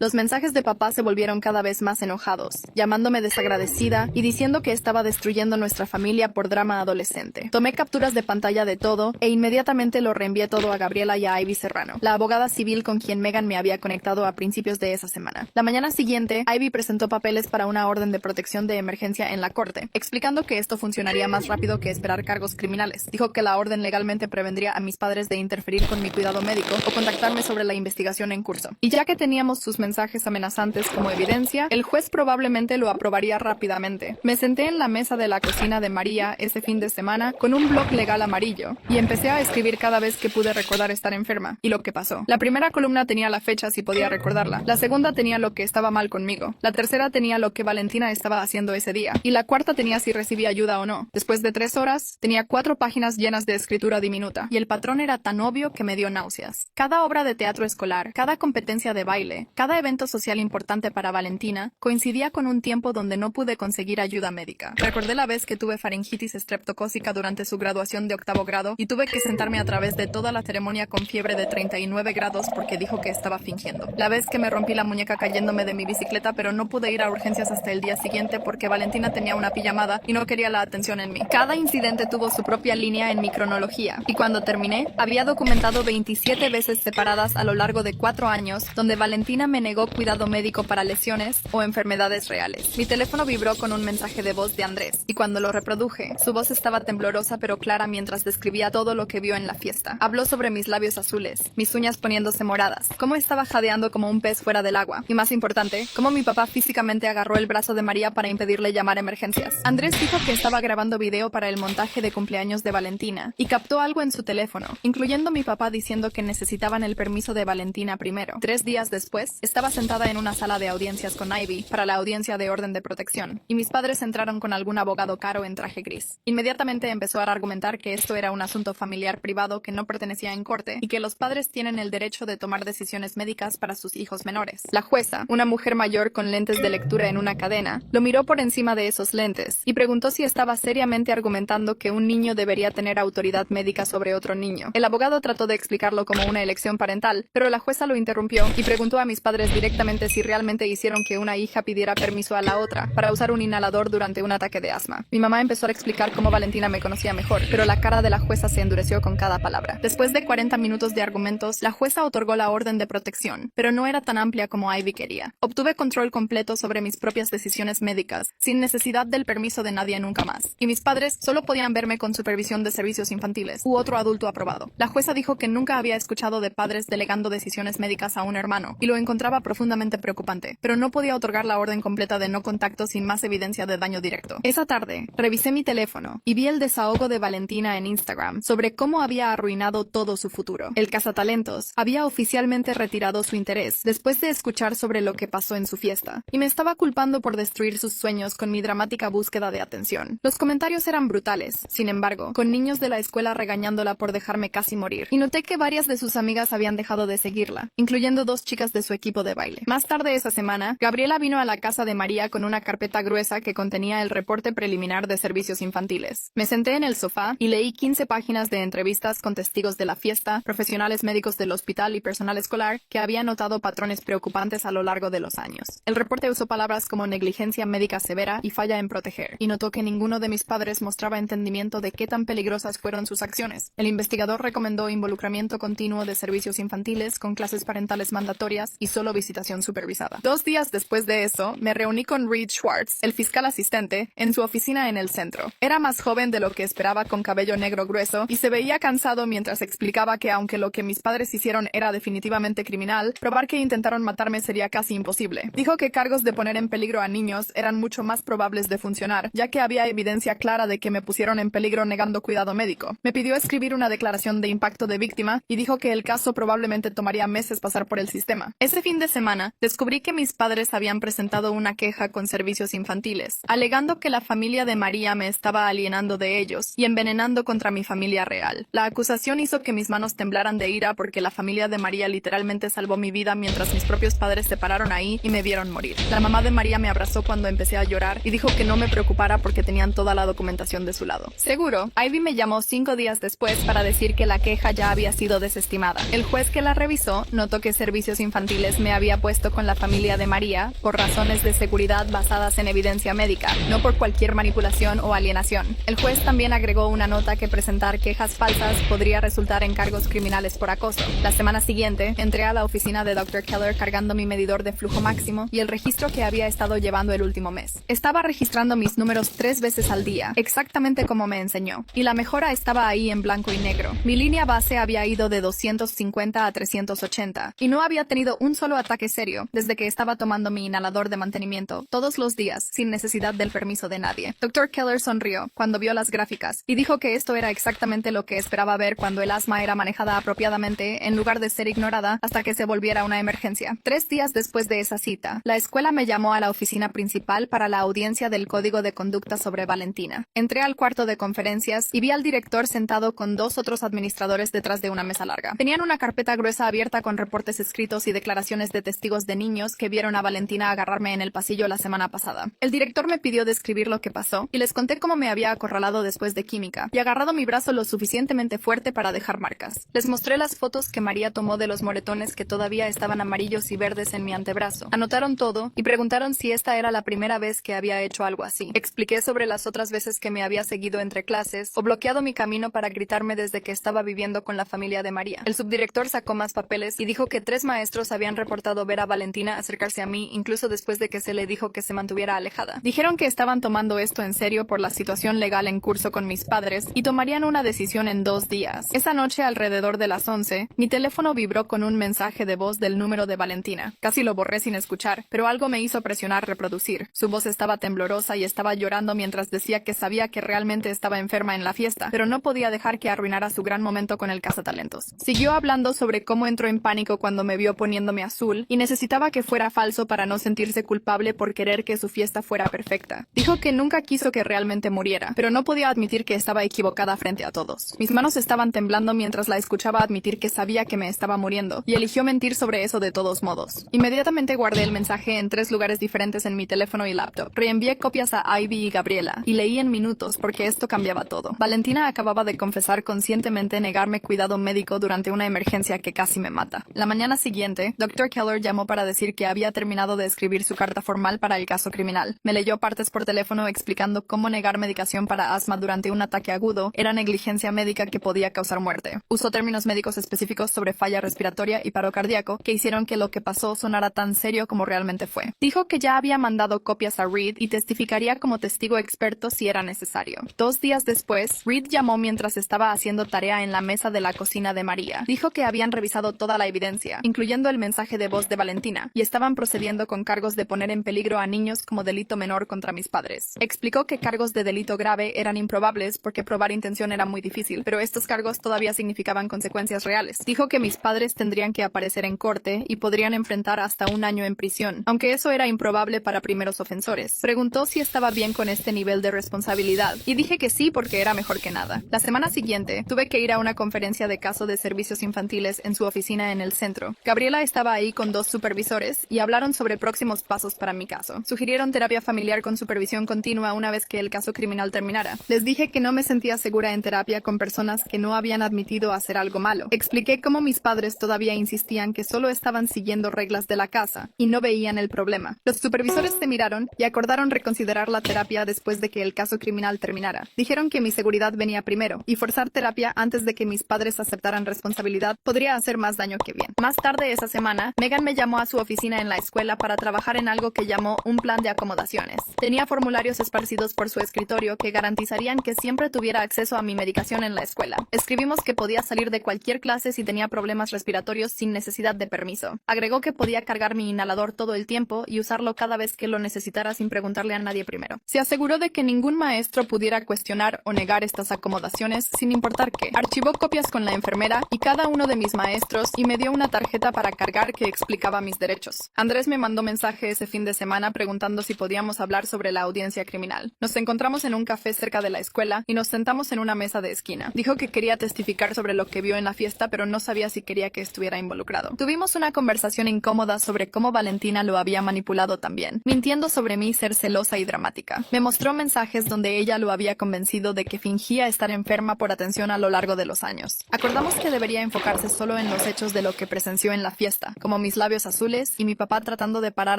Los mensajes de papá se volvieron cada vez más enojados, llamándome desagradecida y diciendo que estaba destruyendo nuestra familia por drama adolescente. Tomé capturas de pantalla de todo e inmediatamente lo reenvié todo a Gabriela y a Ivy Serrano, la abogada civil con quien Megan me había conectado a principios de esa semana. La mañana siguiente, Ivy presentó papeles para una orden de protección de emergencia en la corte, explicando que esto funcionaría más rápido que esperar cargos criminales. Dijo que la orden legalmente prevendría a mis padres de interferir con mi cuidado médico o contactarme sobre la investigación en curso. Y ya que teníamos sus mensajes amenazantes como evidencia, el juez probablemente lo aprobaría rápidamente. Me senté en la mesa de la cocina de María ese fin de semana con un bloc legal amarillo y empecé a escribir cada vez que pude recordar estar enferma y lo que pasó. La primera columna tenía la fecha si podía recordarla, la segunda tenía lo que estaba mal conmigo, la tercera tenía lo que Valentina estaba haciendo ese día y la cuarta tenía si recibí ayuda o no. Después de 3 horas, tenía 4 páginas llenas de escritura diminuta y el patrón era tan obvio que me dio náuseas. Cada obra de teatro escolar, cada competencia de baile, cada evento social importante para Valentina coincidía con un tiempo donde no pude conseguir ayuda médica. Recordé la vez que tuve faringitis estreptocócica durante su graduación de 8º grado y tuve que sentarme a través de toda la ceremonia con fiebre de 39 grados porque dijo que estaba fingiendo. La vez que me rompí la muñeca cayéndome de mi bicicleta pero no pude ir a urgencias hasta el día siguiente porque Valentina tenía una pijamada y no quería la atención en mí. Cada incidente tuvo su propia línea en mi cronología y cuando terminé, había documentado 27 veces separadas a lo largo de 4 años donde Valentina me negó cuidado médico para lesiones o enfermedades reales. Mi teléfono vibró con un mensaje de voz de Andrés y cuando lo reproduje, su voz estaba temblorosa pero clara mientras describía todo lo que vio en la fiesta. Habló sobre mis labios azules, mis uñas poniéndose moradas, cómo estaba jadeando como un pez fuera del agua y más importante, cómo mi papá físicamente agarró el brazo de María para impedirle llamar a emergencias. Andrés dijo que estaba grabando video para el montaje de cumpleaños de Valentina y captó algo en su teléfono, incluyendo mi papá diciendo que necesitaban el permiso de Valentina primero. 3 días después, estaba sentada en una sala de audiencias con Ivy para la audiencia de orden de protección, y mis padres entraron con algún abogado caro en traje gris. Inmediatamente empezó a argumentar que esto era un asunto familiar privado que no pertenecía en corte y que los padres tienen el derecho de tomar decisiones médicas para sus hijos menores. La jueza, una mujer mayor con lentes de lectura en una cadena, lo miró por encima de esos lentes y preguntó si estaba seriamente argumentando que un niño debería tener autoridad médica sobre otro niño. El abogado trató de explicarlo como una elección parental, pero la jueza lo interrumpió y preguntó a mis padres directamente si realmente hicieron que una hija pidiera permiso a la otra para usar un inhalador durante un ataque de asma. Mi mamá empezó a explicar cómo Valentina me conocía mejor, pero la cara de la jueza se endureció con cada palabra. Después de 40 minutos de argumentos, la jueza otorgó la orden de protección, pero no era tan amplia como Ivy quería. Obtuve control completo sobre mis propias decisiones médicas, sin necesidad del permiso de nadie nunca más. Y mis padres solo podían verme con supervisión de servicios infantiles u otro adulto aprobado. La jueza dijo que nunca había escuchado de padres delegando decisiones médicas a un hermano, y lo encontraba profundamente preocupante, pero no podía otorgar la orden completa de no contacto sin más evidencia de daño directo. Esa tarde, revisé mi teléfono y vi el desahogo de Valentina en Instagram sobre cómo había arruinado todo su futuro. El cazatalentos había oficialmente retirado su interés después de escuchar sobre lo que pasó en su fiesta, y me estaba culpando por destruir sus sueños con mi dramática búsqueda de atención. Los comentarios eran brutales, sin embargo, con niños de la escuela regañándola por dejarme casi morir, y noté que varias de sus amigas habían dejado de seguirla, incluyendo 2 chicas de su equipo de baile. Más tarde esa semana, Gabriela vino a la casa de María con una carpeta gruesa que contenía el reporte preliminar de servicios infantiles. Me senté en el sofá y leí 15 páginas de entrevistas con testigos de la fiesta, profesionales médicos del hospital y personal escolar que habían notado patrones preocupantes a lo largo de los años. El reporte usó palabras como negligencia médica severa y falla en proteger, y notó que ninguno de mis padres mostraba entendimiento de qué tan peligrosas fueron sus acciones. El investigador recomendó involucramiento continuo de servicios infantiles con clases parentales mandatorias y solo visitación supervisada. 2 días después de eso, me reuní con Reed Schwartz, el fiscal asistente, en su oficina en el centro. Era más joven de lo que esperaba, con cabello negro grueso, y se veía cansado mientras explicaba que aunque lo que mis padres hicieron era definitivamente criminal, probar que intentaron matarme sería casi imposible. Dijo que cargos de poner en peligro a niños eran mucho más probables de funcionar, ya que había evidencia clara de que me pusieron en peligro negando cuidado médico. Me pidió escribir una declaración de impacto de víctima y dijo que el caso probablemente tomaría meses pasar por el sistema. Ese fin de semana, descubrí que mis padres habían presentado una queja con servicios infantiles, alegando que la familia de María me estaba alienando de ellos y envenenando contra mi familia real. La acusación hizo que mis manos temblaran de ira porque la familia de María literalmente salvó mi vida mientras mis propios padres se pararon ahí y me vieron morir. La mamá de María me abrazó cuando empecé a llorar y dijo que no me preocupara porque tenían toda la documentación de su lado. Seguro, Ivy me llamó 5 días después para decir que la queja ya había sido desestimada. El juez que la revisó notó que servicios infantiles me había puesto con la familia de María por razones de seguridad basadas en evidencia médica, no por cualquier manipulación o alienación. El juez también agregó una nota que presentar quejas falsas podría resultar en cargos criminales por acoso. La semana siguiente, entré a la oficina de Dr. Keller cargando mi medidor de flujo máximo y el registro que había estado llevando el último mes. Estaba registrando mis números 3 veces al día, exactamente como me enseñó, y la mejora estaba ahí en blanco y negro. Mi línea base había ido de 250 a 380 y no había tenido un solo ataque serio desde que estaba tomando mi inhalador de mantenimiento todos los días sin necesidad del permiso de nadie. Dr. Keller sonrió cuando vio las gráficas y dijo que esto era exactamente lo que esperaba ver cuando el asma era manejada apropiadamente en lugar de ser ignorada hasta que se volviera una emergencia. 3 días después de esa cita, la escuela me llamó a la oficina principal para la audiencia del Código de Conducta sobre Valentina. Entré al cuarto de conferencias y vi al director sentado con 2 otros administradores detrás de una mesa larga. Tenían una carpeta gruesa abierta con reportes escritos y declaraciones de testigos de niños que vieron a Valentina agarrarme en el pasillo la semana pasada. El director me pidió describir lo que pasó y les conté cómo me había acorralado después de química y agarrado mi brazo lo suficientemente fuerte para dejar marcas. Les mostré las fotos que María tomó de los moretones que todavía estaban amarillos y verdes en mi antebrazo. Anotaron todo y preguntaron si esta era la primera vez que había hecho algo así. Expliqué sobre las otras veces que me había seguido entre clases o bloqueado mi camino para gritarme desde que estaba viviendo con la familia de María. El subdirector sacó más papeles y dijo que 3 maestros habían reportado ver a Valentina acercarse a mí incluso después de que se le dijo que se mantuviera alejada. Dijeron que estaban tomando esto en serio por la situación legal en curso con mis padres y tomarían una decisión en 2 días. Esa noche, alrededor de las 11, mi teléfono vibró con un mensaje de voz del número de Valentina. Casi lo borré sin escuchar, pero algo me hizo presionar reproducir. Su voz estaba temblorosa y estaba llorando mientras decía que sabía que realmente estaba enferma en la fiesta, pero no podía dejar que arruinara su gran momento con el cazatalentos. Siguió hablando sobre cómo entró en pánico cuando me vio poniéndome azul y necesitaba que fuera falso para no sentirse culpable por querer que su fiesta fuera perfecta. Dijo que nunca quiso que realmente muriera, pero no podía admitir que estaba equivocada frente a todos. Mis manos estaban temblando mientras la escuchaba admitir que sabía que me estaba muriendo, y eligió mentir sobre eso de todos modos. Inmediatamente guardé el mensaje en 3 lugares diferentes en mi teléfono y laptop. Reenvié copias a Ivy y Gabriela, y leí en minutos porque esto cambiaba todo. Valentina acababa de confesar conscientemente negarme cuidado médico durante una emergencia que casi me mata. La mañana siguiente, Dr. Keller llamó para decir que había terminado de escribir su carta formal para el caso criminal. Me leyó partes por teléfono explicando cómo negar medicación para asma durante un ataque agudo era negligencia médica que podía causar muerte. Usó términos médicos específicos sobre falla respiratoria y paro cardíaco que hicieron que lo que pasó sonara tan serio como realmente fue. Dijo que ya había mandado copias a Reed y testificaría como testigo experto si era necesario. 2 días después, Reed llamó mientras estaba haciendo tarea en la mesa de la cocina de María. Dijo que habían revisado toda la evidencia, incluyendo el mensaje de voz de Valentina, y estaban procediendo con cargos de poner en peligro a niños como delito menor contra mis padres. Explicó que cargos de delito grave eran improbables porque probar intención era muy difícil, pero estos cargos todavía significaban consecuencias reales. Dijo que mis padres tendrían que aparecer en corte y podrían enfrentar hasta 1 año en prisión, aunque eso era improbable para primeros ofensores. Preguntó si estaba bien con este nivel de responsabilidad, y dije que sí porque era mejor que nada. La semana siguiente, tuve que ir a una conferencia de caso de servicios infantiles en su oficina en el centro. Gabriela estaba ahí con 2 supervisores y hablaron sobre próximos pasos para mi caso. Sugirieron terapia familiar con supervisión continua una vez que el caso criminal terminara. Les dije que no me sentía segura en terapia con personas que no habían admitido hacer algo malo. Expliqué cómo mis padres todavía insistían que solo estaban siguiendo reglas de la casa y no veían el problema. Los supervisores se miraron y acordaron reconsiderar la terapia después de que el caso criminal terminara. Dijeron que mi seguridad venía primero y forzar terapia antes de que mis padres aceptaran responsabilidad podría hacer más daño que bien. Más tarde esa semana, Megan me llamó a su oficina en la escuela para trabajar en algo que llamó un plan de acomodaciones. Tenía formularios esparcidos por su escritorio que garantizarían que siempre tuviera acceso a mi medicación en la escuela. Escribimos que podía salir de cualquier clase si tenía problemas respiratorios sin necesidad de permiso. Agregó que podía cargar mi inhalador todo el tiempo y usarlo cada vez que lo necesitara sin preguntarle a nadie primero. Se aseguró de que ningún maestro pudiera cuestionar o negar estas acomodaciones sin importar qué. Archivó copias con la enfermera y cada uno de mis maestros y me dio una tarjeta para cargar que explicaba mis derechos. Andrés me mandó mensaje ese fin de semana preguntando si podíamos hablar sobre la audiencia criminal. Nos encontramos en un café cerca de la escuela y nos sentamos en una mesa de esquina. Dijo que quería testificar sobre lo que vio en la fiesta, pero no sabía si quería que estuviera involucrado. Tuvimos una conversación incómoda sobre cómo Valentina lo había manipulado también, mintiendo sobre mí ser celosa y dramática. Me mostró mensajes donde ella lo había convencido de que fingía estar enferma por atención a lo largo de los años. Acordamos que debería enfocarse solo en los hechos de lo que presenció en la fiesta, como como mis labios azules y mi papá tratando de parar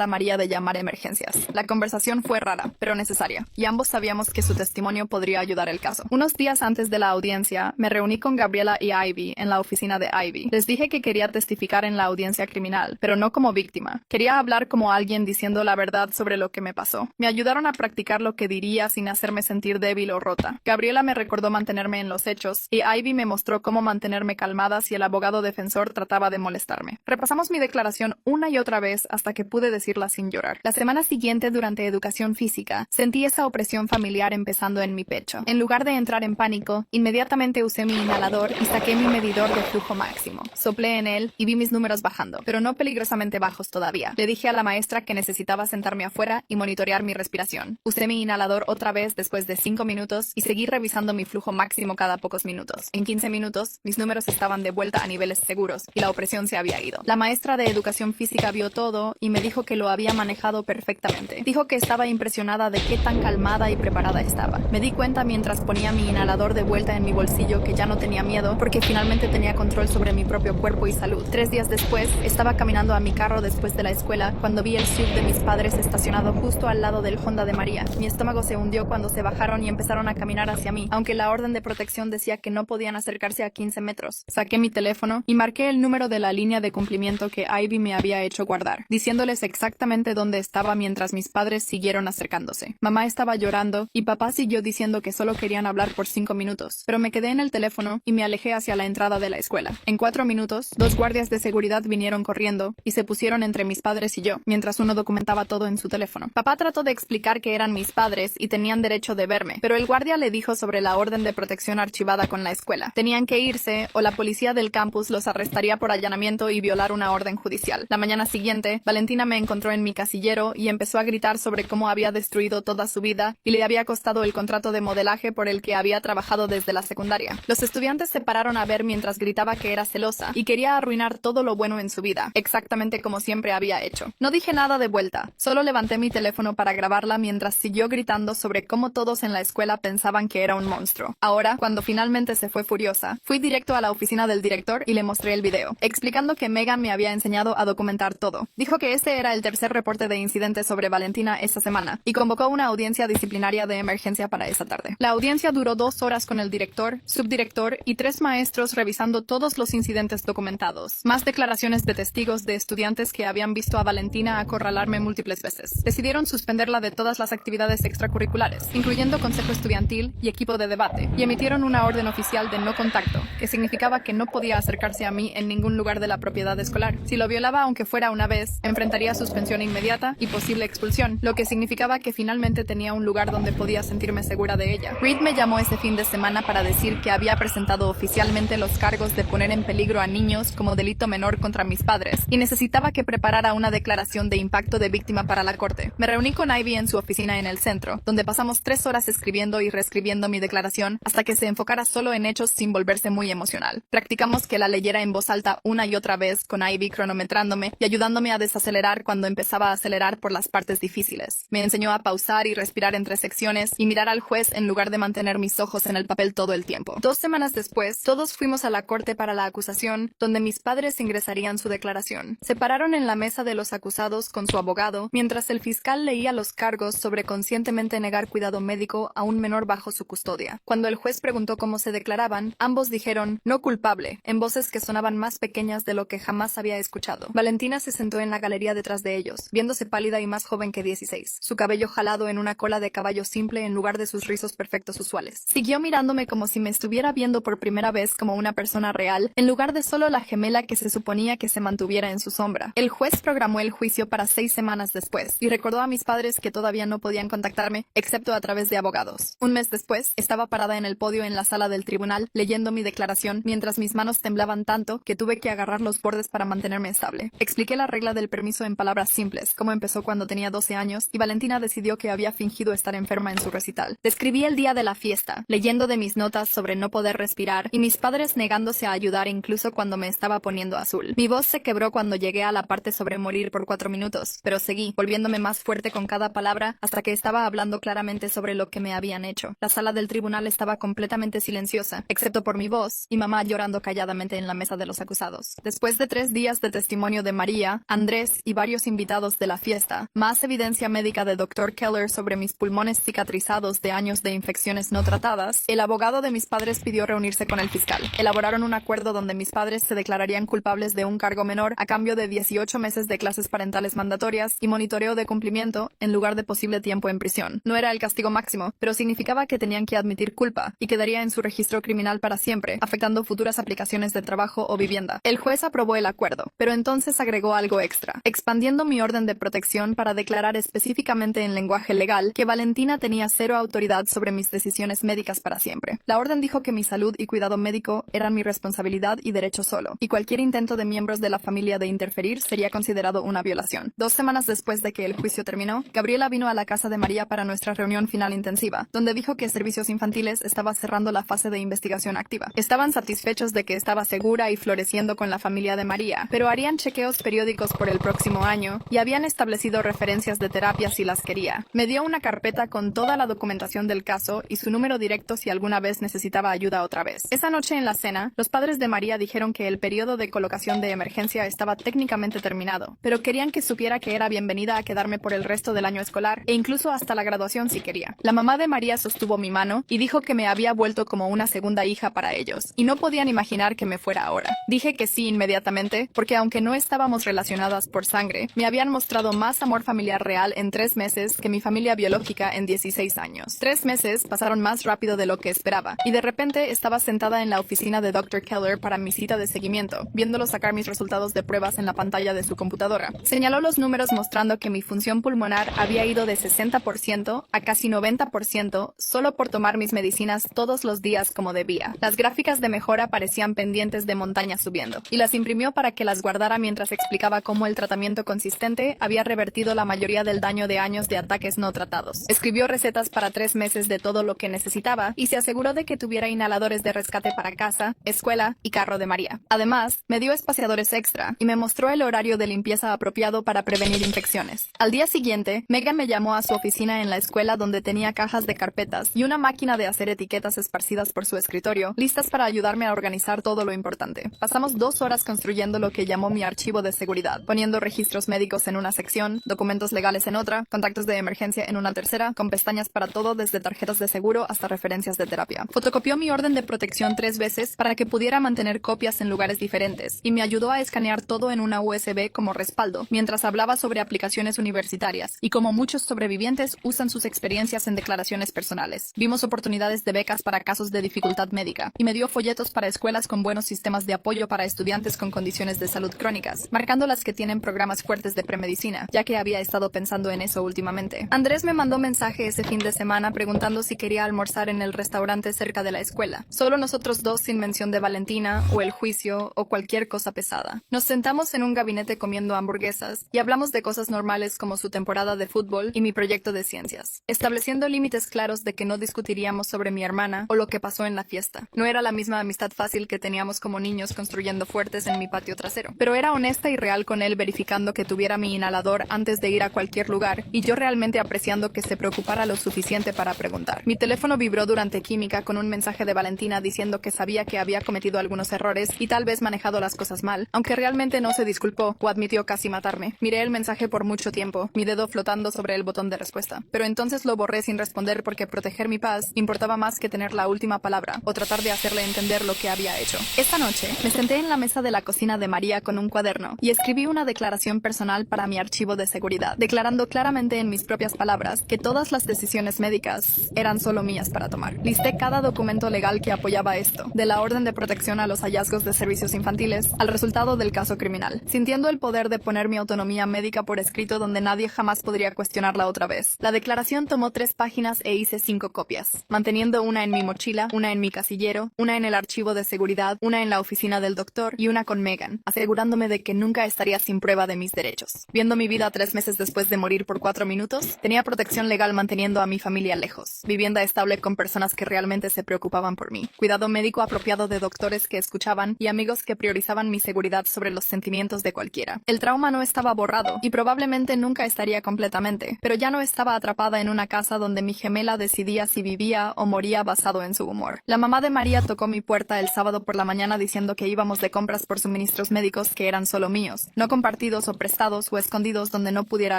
a María de llamar a emergencias. La conversación fue rara, pero necesaria, y ambos sabíamos que su testimonio podría ayudar el caso. Unos días antes de la audiencia, me reuní con Gabriela y Ivy en la oficina de Ivy. Les dije que quería testificar en la audiencia criminal, pero no como víctima. Quería hablar como alguien diciendo la verdad sobre lo que me pasó. Me ayudaron a practicar lo que diría sin hacerme sentir débil o rota. Gabriela me recordó mantenerme en los hechos, y Ivy me mostró cómo mantenerme calmada si el abogado defensor trataba de molestarme. Repasamos mi declaración una y otra vez hasta que pude decirla sin llorar. La semana siguiente, durante educación física, sentí esa opresión familiar empezando en mi pecho. En lugar de entrar en pánico, inmediatamente usé mi inhalador y saqué mi medidor de flujo máximo. Soplé en él y vi mis números bajando, pero no peligrosamente bajos todavía. Le dije a la maestra que necesitaba sentarme afuera y monitorear mi respiración. Usé mi inhalador otra vez después de 5 minutos y seguí revisando mi flujo máximo cada pocos minutos. En 15 minutos, mis números estaban de vuelta a niveles seguros y la opresión se había ido. La maestra de educación física vio todo y me dijo que lo había manejado perfectamente. Dijo que estaba impresionada de qué tan calmada y preparada estaba. Me di cuenta mientras ponía mi inhalador de vuelta en mi bolsillo que ya no tenía miedo porque finalmente tenía control sobre mi propio cuerpo y salud. 3 días después, estaba caminando a mi carro después de la escuela cuando vi el SUV de mis padres estacionado justo al lado del Honda de María. Mi estómago se hundió cuando se bajaron y empezaron a caminar hacia mí, aunque la orden de protección decía que no podían acercarse a 15 metros. Saqué mi teléfono y marqué el número de la línea de cumplimiento que Ivy me había hecho guardar, diciéndoles exactamente dónde estaba mientras mis padres siguieron acercándose. Mamá estaba llorando y papá siguió diciendo que solo querían hablar por 5 minutos, pero me quedé en el teléfono y me alejé hacia la entrada de la escuela. En 4 minutos, 2 guardias de seguridad vinieron corriendo y se pusieron entre mis padres y yo, mientras uno documentaba todo en su teléfono. Papá trató de explicar que eran mis padres y tenían derecho de verme, pero el guardia le dijo sobre la orden de protección archivada con la escuela. Tenían que irse o la policía del campus los arrestaría por allanamiento y violar una orden judicial. La mañana siguiente, Valentina me encontró en mi casillero y empezó a gritar sobre cómo había destruido toda su vida y le había costado el contrato de modelaje por el que había trabajado desde la secundaria. Los estudiantes se pararon a ver mientras gritaba que era celosa y quería arruinar todo lo bueno en su vida, exactamente como siempre había hecho. No dije nada de vuelta, solo levanté mi teléfono para grabarla mientras siguió gritando sobre cómo todos en la escuela pensaban que era un monstruo. Ahora, cuando finalmente se fue furiosa, fui directo a la oficina del director y le mostré el video, explicando que Megan me había enseñado a documentar todo. Dijo que este era el tercer reporte de incidente sobre Valentina esta semana y convocó una audiencia disciplinaria de emergencia para esa tarde. La audiencia duró 2 horas con el director, subdirector y 3 maestros revisando todos los incidentes documentados, más declaraciones de testigos de estudiantes que habían visto a Valentina acorralarme múltiples veces. Decidieron suspenderla de todas las actividades extracurriculares, incluyendo consejo estudiantil y equipo de debate, y emitieron una orden oficial de no contacto, que significaba que no podía acercarse a mí en ningún lugar de la propiedad escolar. Si lo violaba aunque fuera una vez, enfrentaría suspensión inmediata y posible expulsión, lo que significaba que finalmente tenía un lugar donde podía sentirme segura de ella. Reed me llamó ese fin de semana para decir que había presentado oficialmente los cargos de poner en peligro a niños como delito menor contra mis padres y necesitaba que preparara una declaración de impacto de víctima para la corte. Me reuní con Ivy en su oficina en el centro, donde pasamos 3 horas escribiendo y reescribiendo mi declaración hasta que se enfocara solo en hechos sin volverse muy emocional. Practicamos que la leyera en voz alta una y otra vez con Ivy cronometrándome y ayudándome a desacelerar cuando empezaba a acelerar por las partes difíciles. Me enseñó a pausar y respirar entre secciones y mirar al juez en lugar de mantener mis ojos en el papel todo el tiempo. 2 semanas después, todos fuimos a la corte para la acusación, donde mis padres ingresarían su declaración. Se pararon en la mesa de los acusados con su abogado, mientras el fiscal leía los cargos sobre conscientemente negar cuidado médico a un menor bajo su custodia. Cuando el juez preguntó cómo se declaraban, ambos dijeron "no culpable", en voces que sonaban más pequeñas de lo que jamás había escuchado. Valentina se sentó en la galería detrás de ellos, viéndose pálida y más joven que 16, su cabello jalado en una cola de caballo simple en lugar de sus rizos perfectos usuales. Siguió mirándome como si me estuviera viendo por primera vez como una persona real, en lugar de solo la gemela que se suponía que se mantuviera en su sombra. El juez programó el juicio para 6 semanas después, y recordó a mis padres que todavía no podían contactarme, excepto a través de abogados. Un mes después, estaba parada en el podio en la sala del tribunal, leyendo mi declaración, mientras mis manos temblaban tanto que tuve que agarrar los bordes para mantenerme estable. Expliqué la regla del permiso en palabras simples, cómo empezó cuando tenía 12 años, y Valentina decidió que había fingido estar enferma en su recital. Describí el día de la fiesta, leyendo de mis notas sobre no poder respirar, y mis padres negándose a ayudar incluso cuando me estaba poniendo azul. Mi voz se quebró cuando llegué a la parte sobre morir por 4 minutos, pero seguí, volviéndome más fuerte con cada palabra hasta que estaba hablando claramente sobre lo que me habían hecho. La sala del tribunal estaba completamente silenciosa, excepto por mi voz y mamá llorando calladamente en la mesa de los acusados. Después de 3 días de de testimonio de María, Andrés y varios invitados de la fiesta, más evidencia médica de Dr. Keller sobre mis pulmones cicatrizados de años de infecciones no tratadas, el abogado de mis padres pidió reunirse con el fiscal. Elaboraron un acuerdo donde mis padres se declararían culpables de un cargo menor a cambio de 18 meses de clases parentales mandatorias y monitoreo de cumplimiento en lugar de posible tiempo en prisión. No era el castigo máximo, pero significaba que tenían que admitir culpa y quedaría en su registro criminal para siempre, afectando futuras aplicaciones de trabajo o vivienda. El juez aprobó el acuerdo, pero entonces agregó algo extra, expandiendo mi orden de protección para declarar específicamente en lenguaje legal que Valentina tenía cero autoridad sobre mis decisiones médicas para siempre. La orden dijo que mi salud y cuidado médico eran mi responsabilidad y derecho solo, y cualquier intento de miembros de la familia de interferir sería considerado una violación. 2 semanas después de que el juicio terminó, Gabriela vino a la casa de María para nuestra reunión final intensiva, donde dijo que Servicios Infantiles estaba cerrando la fase de investigación activa. Estaban satisfechos de que estaba segura y floreciendo con la familia de María, pero harían chequeos periódicos por el próximo año y habían establecido referencias de terapia si las quería. Me dio una carpeta con toda la documentación del caso y su número directo si alguna vez necesitaba ayuda otra vez. Esa noche en la cena, los padres de María dijeron que el periodo de colocación de emergencia estaba técnicamente terminado, pero querían que supiera que era bienvenida a quedarme por el resto del año escolar e incluso hasta la graduación si quería. La mamá de María sostuvo mi mano y dijo que me había vuelto como una segunda hija para ellos, y no podían imaginar que me fuera ahora. Dije que sí inmediatamente, porque aunque no estábamos relacionadas por sangre, me habían mostrado más amor familiar real en 3 meses que mi familia biológica en 16 años. 3 meses pasaron más rápido de lo que esperaba, y de repente estaba sentada en la oficina de Dr. Keller para mi cita de seguimiento, viéndolo sacar mis resultados de pruebas en la pantalla de su computadora. Señaló los números mostrando que mi función pulmonar había ido de 60% a casi 90% solo por tomar mis medicinas todos los días como debía. Las gráficas de mejora parecían pendientes de montañas subiendo, y las imprimió para que las guardara mientras explicaba cómo el tratamiento consistente había revertido la mayoría del daño de años de ataques no tratados. Escribió recetas para 3 meses de todo lo que necesitaba y se aseguró de que tuviera inhaladores de rescate para casa, escuela y carro de María. Además, me dio espaciadores extra y me mostró el horario de limpieza apropiado para prevenir infecciones. Al día siguiente, Megan me llamó a su oficina en la escuela donde tenía cajas de carpetas y una máquina de hacer etiquetas esparcidas por su escritorio, listas para ayudarme a organizar todo lo importante. Pasamos 2 horas construyendo lo que llamó mi archivo de seguridad, poniendo registros médicos en una sección, documentos legales en otra, contactos de emergencia en una tercera, con pestañas para todo desde tarjetas de seguro hasta referencias de terapia. Fotocopió mi orden de protección 3 veces para que pudiera mantener copias en lugares diferentes y me ayudó a escanear todo en una USB como respaldo, mientras hablaba sobre aplicaciones universitarias y cómo muchos sobrevivientes usan sus experiencias en declaraciones personales. Vimos oportunidades de becas para casos de dificultad médica y me dio folletos para escuelas con buenos sistemas de apoyo para estudiantes con condiciones de salud crónicas, marcando las que tienen programas fuertes de premedicina, ya que había estado pensando en eso últimamente. Andrés me mandó mensaje ese fin de semana preguntando si quería almorzar en el restaurante cerca de la escuela. Solo nosotros dos sin mención de Valentina o el juicio o cualquier cosa pesada. Nos sentamos en un gabinete comiendo hamburguesas y hablamos de cosas normales como su temporada de fútbol y mi proyecto de ciencias, estableciendo límites claros de que no discutiríamos sobre mi hermana o lo que pasó en la fiesta. No era la misma amistad fácil que teníamos como niños construyendo fuertes en mi patio trasero, pero era honesta y real con él, verificando que tuviera mi inhalador antes de ir a cualquier lugar y yo realmente apreciando que se preocupara lo suficiente para preguntar. Mi teléfono vibró durante química con un mensaje de Valentina diciendo que sabía que había cometido algunos errores y tal vez manejado las cosas mal, aunque realmente no se disculpó o admitió casi matarme. Miré el mensaje por mucho tiempo, mi dedo flotando sobre el botón de respuesta, pero entonces lo borré sin responder porque proteger mi paz importaba más que tener la última palabra o tratar de hacerle entender lo que había hecho. Esta noche me senté en la mesa de la cocina de María con un cuaderno y escribí una declaración personal para mi archivo de seguridad, declarando claramente en mis propias palabras que todas las decisiones médicas eran solo mías para tomar. Listé cada documento legal que apoyaba esto, de la orden de protección a los hallazgos de servicios infantiles, al resultado del caso criminal, sintiendo el poder de poner mi autonomía médica por escrito donde nadie jamás podría cuestionarla otra vez. La declaración tomó 3 páginas e hice 5 copias, manteniendo una en mi mochila, una en mi casillero, una en el archivo de seguridad, una en la oficina del doctor y una con Megan, asegurándome de que nunca estaría sin prueba de mis derechos. Viendo mi vida 3 meses después de morir por 4 minutos, tenía protección legal manteniendo a mi familia lejos, vivienda estable con personas que realmente se preocupaban por mí, cuidado médico apropiado de doctores que escuchaban y amigos que priorizaban mi seguridad sobre los sentimientos de cualquiera. El trauma no estaba borrado y probablemente nunca estaría completamente, pero ya no estaba atrapada en una casa donde mi gemela decidía si vivía o moría basado en su humor. La mamá de María tocó mi puerta el sábado por la mañana diciendo que íbamos de compras por suministros médicos médicos que eran solo míos, no compartidos o prestados o escondidos donde no pudiera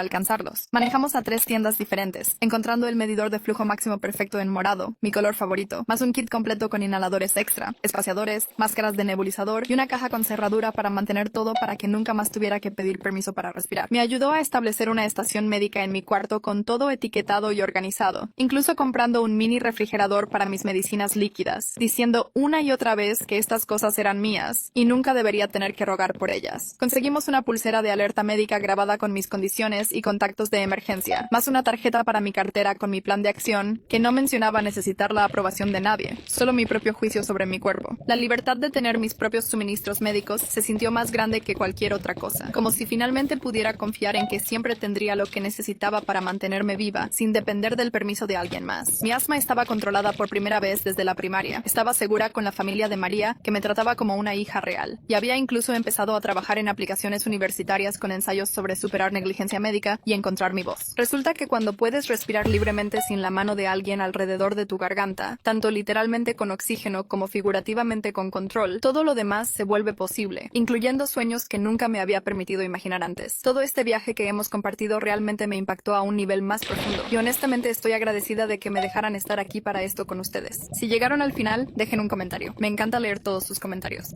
alcanzarlos. Manejamos a 3 tiendas diferentes, encontrando el medidor de flujo máximo perfecto en morado, mi color favorito, más un kit completo con inhaladores extra, espaciadores, máscaras de nebulizador y una caja con cerradura para mantener todo para que nunca más tuviera que pedir permiso para respirar. Me ayudó a establecer una estación médica en mi cuarto con todo etiquetado y organizado, incluso comprando un mini refrigerador para mis medicinas líquidas, diciendo una y otra vez que estas cosas eran mías y nunca debería tener que rogar por ellas. Conseguimos una pulsera de alerta médica grabada con mis condiciones y contactos de emergencia, más una tarjeta para mi cartera con mi plan de acción que no mencionaba necesitar la aprobación de nadie, solo mi propio juicio sobre mi cuerpo. La libertad de tener mis propios suministros médicos se sintió más grande que cualquier otra cosa, como si finalmente pudiera confiar en que siempre tendría lo que necesitaba para mantenerme viva, sin depender del permiso de alguien más. Mi asma estaba controlada por primera vez desde la primaria. Estaba segura con la familia de María, que me trataba como una hija real, y había incluso empezado a trabajar en aplicaciones universitarias con ensayos sobre superar negligencia médica y encontrar mi voz. Resulta que cuando puedes respirar libremente sin la mano de alguien alrededor de tu garganta, tanto literalmente con oxígeno como figurativamente con control, todo lo demás se vuelve posible, incluyendo sueños que nunca me había permitido imaginar antes. Todo este viaje que hemos compartido realmente me impactó a un nivel más profundo, y honestamente estoy agradecida de que me dejaran estar aquí para esto con ustedes. Si llegaron al final, dejen un comentario. Me encanta leer todos sus comentarios.